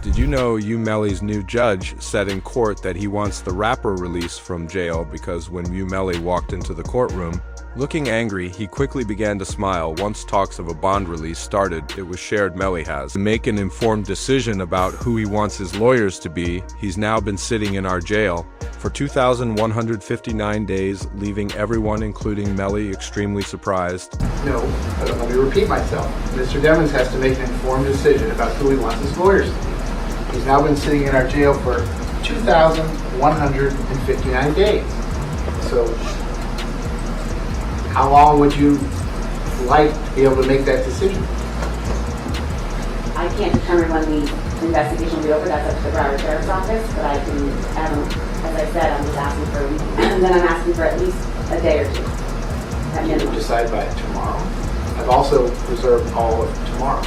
Did you know Melly's new judge said in court that he wants the rapper released from jail because when Melly walked into the courtroom, looking angry, he quickly began to smile. Once talks of a bond release started, it was shared Melly has to make an informed decision about who he wants his lawyers to be. He's now been sitting in our jail for 2,159 days, leaving everyone, including Melly, extremely surprised. No, let me repeat myself. Mr. Demons has to make an informed decision about who he wants his lawyers to be. He's now been sitting in our jail for 2,159 days. So, how long would you like to be able to make that decision? I can't determine when the investigation will be over. That's up to the Broward Sheriff's Office, but I can, as I said, I'm just asking for, and then I'm asking for at least a day or two. You can decide by tomorrow. I've also reserved all of tomorrow.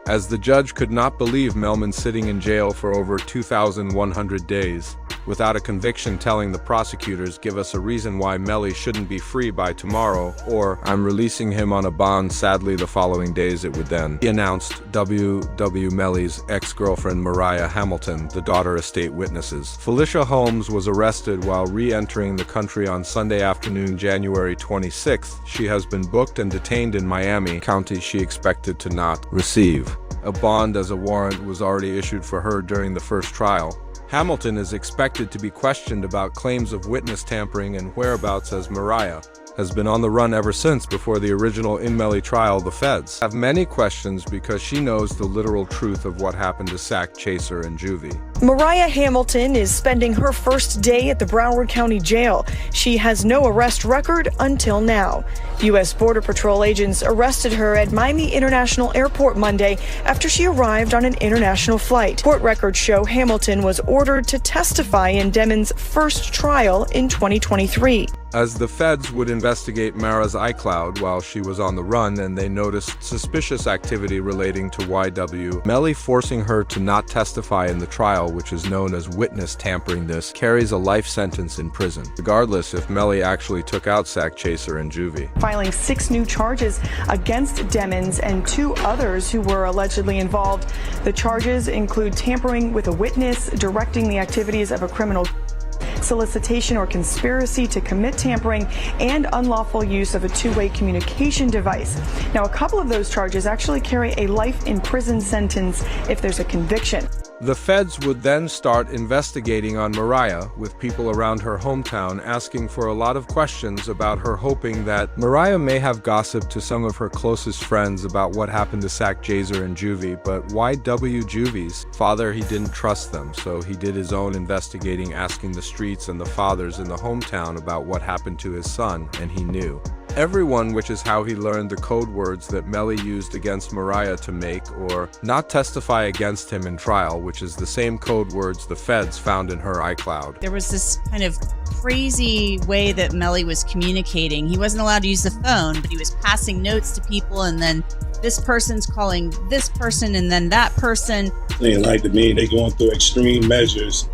As the judge could not believe Melman sitting in jail for over 2,100 days, without a conviction, telling the prosecutors, give us a reason why Melly shouldn't be free by tomorrow, or I'm releasing him on a bond. Sadly, the following days it would then. He announced YNW Melly's ex-girlfriend Mariah Hamilton, the daughter of state witnesses. Felicia Holmes was arrested while re-entering the country on Sunday afternoon, January 26th. She has been booked and detained in Miami County. She expected to not receive a bond as a warrant was already issued for her during the first trial. Hamilton is expected to be questioned about claims of witness tampering and whereabouts, as Mariah has been on the run ever since before the original Melly trial. The feds have many questions because she knows the literal truth of what happened to Sack, Chaser, and Juvie. Mariah Hamilton is spending her first day at the Broward County Jail. She has no arrest record until now. U.S. Border Patrol agents arrested her at Miami International Airport Monday after she arrived on an international flight. Court records show Hamilton was ordered to testify in Demon's first trial in 2023. As the feds would investigate Mara's iCloud while she was on the run, and they noticed suspicious activity relating to YNW Melly, forcing her to not testify in the trial, which is known as witness tampering. This carries a life sentence in prison, regardless if Melly actually took out Sack, Chaser, and Juvie. Filing 6 new charges against Demons and 2 others who were allegedly involved. The charges include tampering with a witness, directing the activities of a criminal, solicitation or conspiracy to commit tampering, and unlawful use of a two-way communication device. Now, a couple of those charges actually carry a life in prison sentence if there's a conviction. The feds would then start investigating on Mariah, with people around her hometown asking for a lot of questions about her, hoping that Mariah may have gossiped to some of her closest friends about what happened to Sack, Chaser, and Juvie. But YNW Juvie's father, he didn't trust them, so he did his own investigating, asking the streets and the fathers in the hometown about what happened to his son, and he knew everyone, which is how he learned the code words that Melly used against Mariah to make or not testify against him in trial, which is the same code words the feds found in her iCloud. There was this kind of crazy way that Melly was communicating. He wasn't allowed to use the phone, but he was passing notes to people, and then this person's calling this person and then that person. Like to me, they going through extreme measures,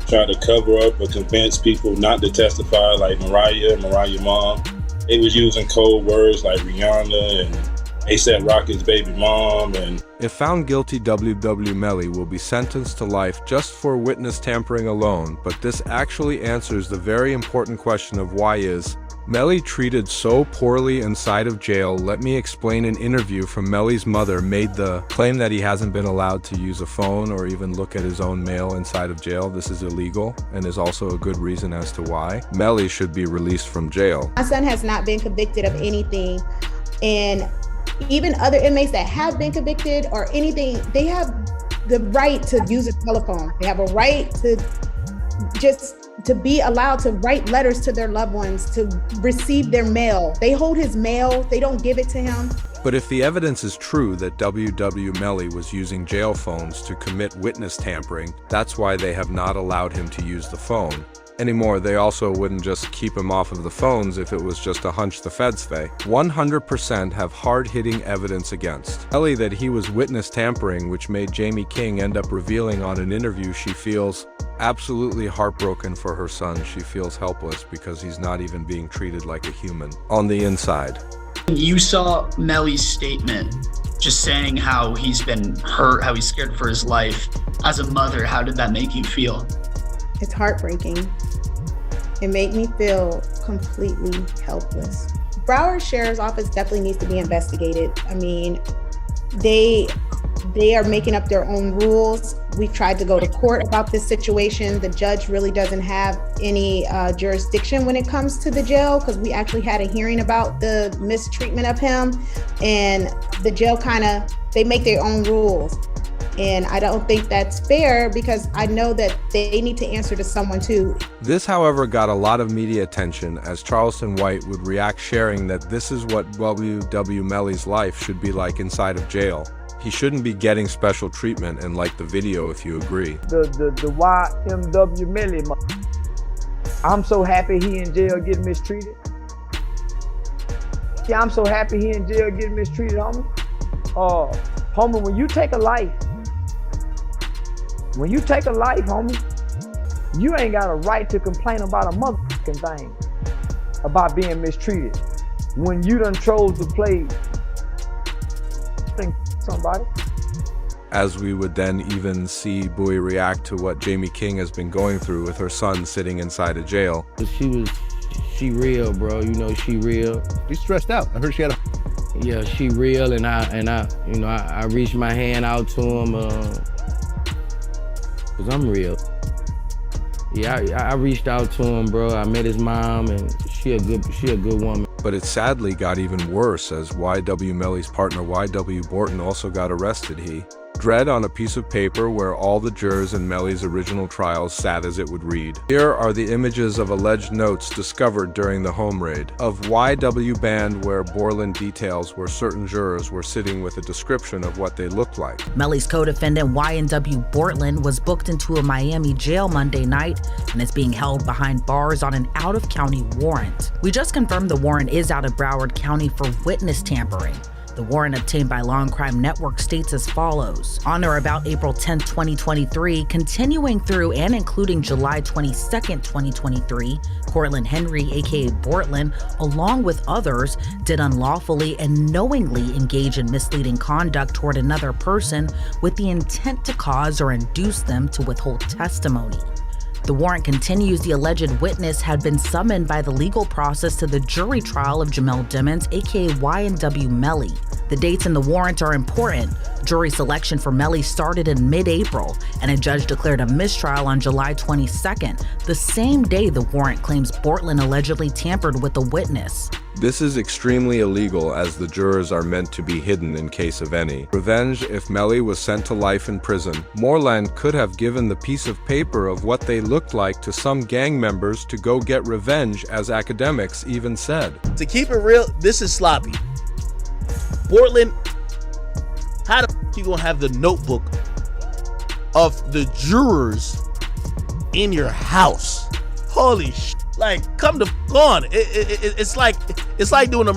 try to cover up or convince people not to testify, like Mariah mom. They was using code words like Rihanna and A$AP Rocky's baby mom. And if found guilty, YNW Melly will be sentenced to life just for witness tampering alone. But this actually answers the very important question of why is Melly treated so poorly inside of jail. Let me explain. An interview from Melly's mother made the claim that he hasn't been allowed to use a phone or even look at his own mail inside of jail. This is illegal and is also a good reason as to why Melly should be released from jail. My son has not been convicted of anything, and even other inmates that have been convicted or anything, they have the right to use a telephone. They have a right to to be allowed to write letters to their loved ones, to receive their mail. They hold his mail, they don't give it to him. But if the evidence is true that YNW Melly was using jail phones to commit witness tampering, that's why they have not allowed him to use the phone anymore. They also wouldn't just keep him off of the phones if it was just a hunch the feds. They 100% have hard-hitting evidence against Melly that he was witness tampering, which made Jamie King end up revealing on an interview she feels absolutely heartbroken for her son. She feels helpless because he's not even being treated like a human on the inside. You saw Melly's statement. just saying how he's been hurt, how he's scared for his life. As a mother, how did that make you feel? It's heartbreaking. It made me feel completely helpless. Broward Sheriff's Office definitely needs to be investigated. I mean, they are making up their own rules. We've tried to go to court about this situation. The judge really doesn't have any jurisdiction when it comes to the jail, because we actually had a hearing about the mistreatment of him, and the jail they make their own rules. And I don't think that's fair, because I know that they need to answer to someone too. This, however, got a lot of media attention as Charleston White would react, sharing that this is what YNW Melly's life should be like inside of jail. He shouldn't be getting special treatment, and like the video if you agree. The YNW Melly, I'm so happy he in jail getting mistreated. Yeah, I'm so happy he in jail getting mistreated, homie. Homie, when you take a life, homie, you ain't got a right to complain about a motherfucking thing about being mistreated when you done chose to play somebody. As we would then even see Bowie react to what Jamie King has been going through with her son sitting inside a jail. She real, bro. You know, she real. She's stressed out. I heard she had Yeah, she real, and I reached my hand out to him, cause I'm real. Yeah, I reached out to him, bro. I met his mom, and she a good woman. But it sadly got even worse as YW Melly's partner YW Borton also got arrested. He read on a piece of paper where all the jurors in Melly's original trial sat as it would read. Here are the images of alleged notes discovered during the home raid of YW Band, where Borland details where certain jurors were sitting with a description of what they looked like. Melly's co-defendant YNW Bortland was booked into a Miami jail Monday night and is being held behind bars on an out-of-county warrant. We just confirmed the warrant is out of Broward County for witness tampering. The warrant obtained by Law and Crime Network states as follows. On or about April 10, 2023, continuing through and including July 22, 2023, Cortland Henry, aka Bortland, along with others, did unlawfully and knowingly engage in misleading conduct toward another person with the intent to cause or induce them to withhold testimony. The warrant continues the alleged witness had been summoned by the legal process to the jury trial of Jamel Dimmons, aka YNW Melly. The dates in the warrant are important. Jury selection for Melly started in mid-April, and a judge declared a mistrial on July 22nd, the same day the warrant claims Bortland allegedly tampered with the witness. This is extremely illegal, as the jurors are meant to be hidden in case of any revenge. If Melly was sent to life in prison, Moreland could have given the piece of paper of what they looked like to some gang members to go get revenge, as academics even said. To keep it real, this is sloppy. Portland, how the f you gonna have the notebook of the jurors in your house? Holy sh! Like, come the f on. It's like doing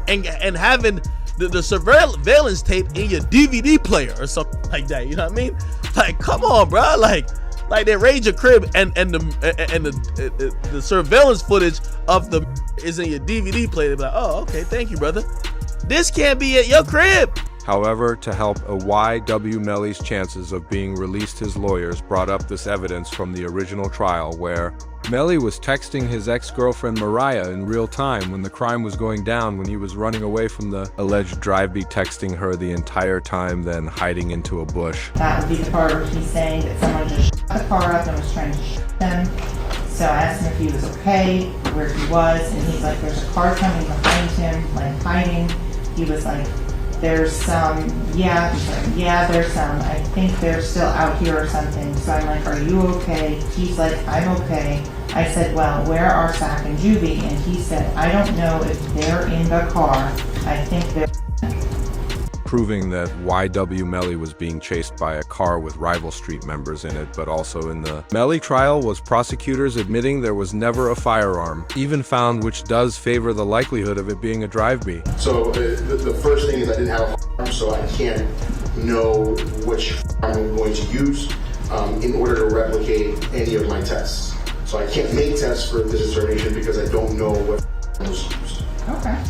and having the surveillance tape in your DVD player or something like that. You know what I mean? Like, come on, bro. Like they raid your crib and the surveillance footage of the is in your DVD player. They be like, oh, okay, thank you, brother. This can't be at your crib. However, to help a YW Melly's chances of being released, his lawyers brought up this evidence from the original trial where Melly was texting his ex-girlfriend Mariah in real time when the crime was going down, when he was running away from the alleged drive-by, texting her the entire time, then hiding into a bush. That would be the part where he's saying that someone just shut the car up and was trying to shoot them. So I asked him if he was okay, where he was, and he's like, there's a car coming behind him, like hiding. He was like, there's some, yeah. He's like, yeah, there's some. I think they're still out here or something. So I'm like, are you okay? He's like, I'm okay. I said, well, where are Sack and Juvie? And he said, I don't know if they're in the car. I think they're... Proving that YW Melly was being chased by a car with Rival Street members in it, but also in the Melly trial was prosecutors admitting there was never a firearm, even found, which does favor the likelihood of it being a drive-by. So the first thing is I didn't have a firearm, so I can't know which firearm I'm going to use in order to replicate any of my tests. So I can't make tests for this determination because I don't know what firearm was used. Okay.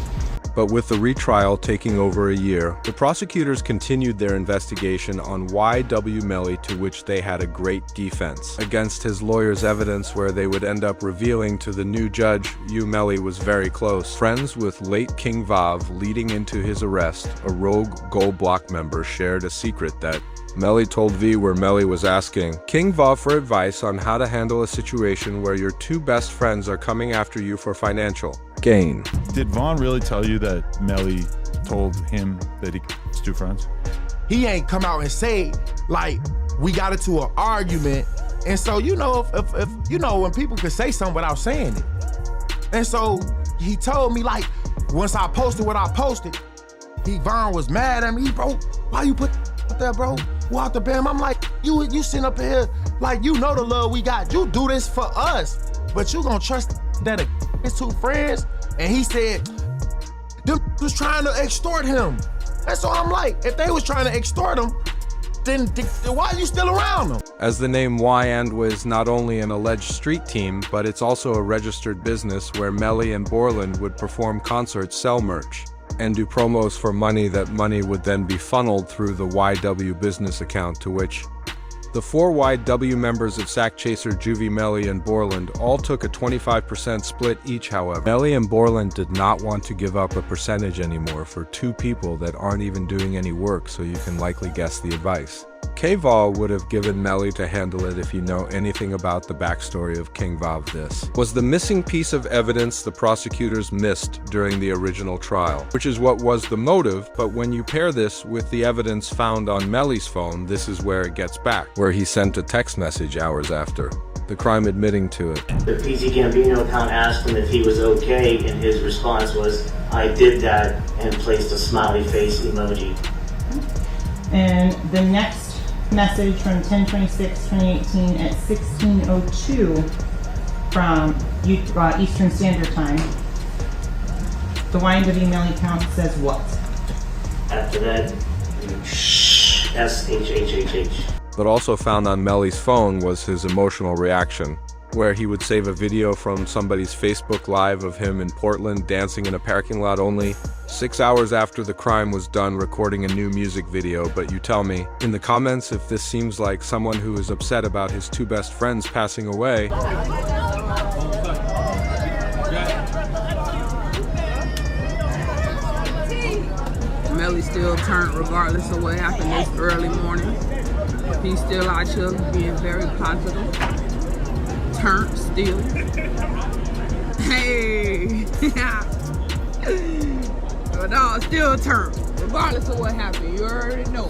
But with the retrial taking over a year, the prosecutors continued their investigation on YNW Melly, to which they had a great defense against his lawyer's evidence, where they would end up revealing to the new judge Melly was very close friends with late King Vav. Leading into his arrest, a rogue Gold Block member shared a secret that Melly told V, where Melly was asking King Vav for advice on how to handle a situation where your two best friends are coming after you for financial gain. Did Vaughn really tell you that Melly told him that he was two friends? He ain't come out and say, like, we got into an argument. And so, you know, if you know, when people can say something without saying it. And so he told me, like, once I posted what I posted, Vaughn was mad at me. Bro, why you put there, bro? Walk the bam. I'm like, you sitting up here, like, you know the love we got. You do this for us, but you gonna trust that his two friends? And he said, them was trying to extort him. And so I'm like, if they was trying to extort him, then why are you still around them? As the name YNW is not only an alleged street team, but it's also a registered business where Melly and Borland would perform concerts, sell merch, and do promos for money. That money would then be funneled through the YW business account, to which the 4 YW members of Sack Chaser, Juvie, Melly, and Borland all took a 25% split each. However, Melly and Borland did not want to give up a percentage anymore for two people that aren't even doing any work, so you can likely guess the advice K-Vol would have given Melly to handle it. If you know anything about the backstory of King Vav, this was the missing piece of evidence the prosecutors missed during the original trial, which is what was the motive. But when you pair this with the evidence found on Melly's phone, this is where it gets back, where he sent a text message hours after the crime admitting to it. The PC Gambino account asked him if he was okay, and his response was, I did that, and placed a smiley face emoji. And the next message from 10/26/2018 at 16:02 from Eastern Standard Time. The YNW Melly account says what? After that, SHHHH. But also found on Melly's phone was his emotional reaction, where he would save a video from somebody's Facebook Live of him in Portland dancing in a parking lot only 6 hours after the crime was done, recording a new music video. But you tell me in the comments if this seems like someone who is upset about his two best friends passing away. Melly still turned regardless of what happened this early morning. He's still out here being very positive. Turned still. Hey! But no, still turned. Regardless of what happened, you already know.